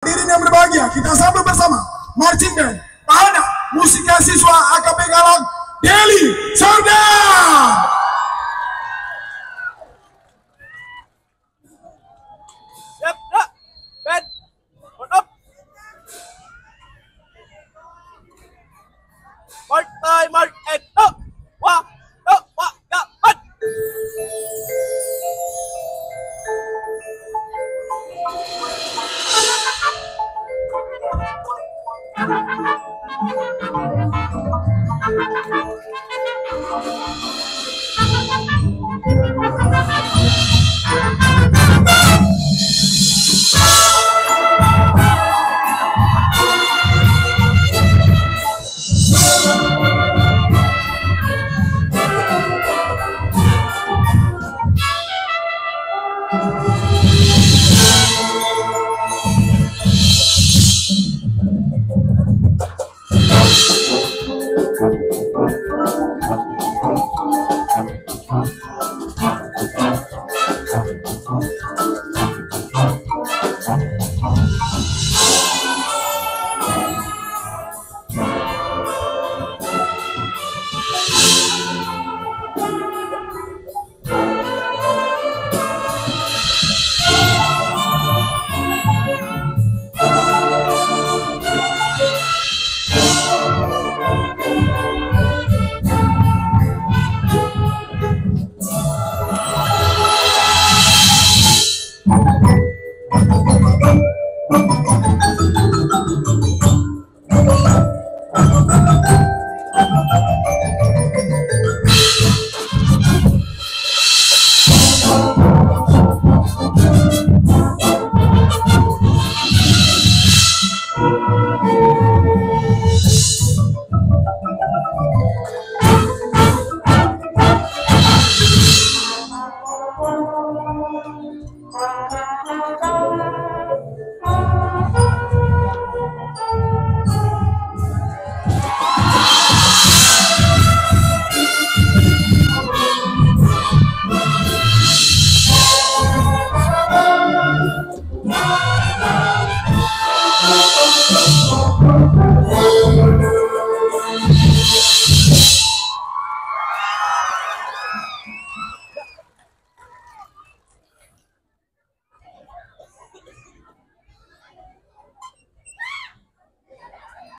Hadirin yang berbahagia, kita sambut bersama marching band Pahana Musika Siswa AKP Galang Deli Serdang. Siap, gerak. Band. Hold up. March, march, and up. Wah, up, wah, dapat.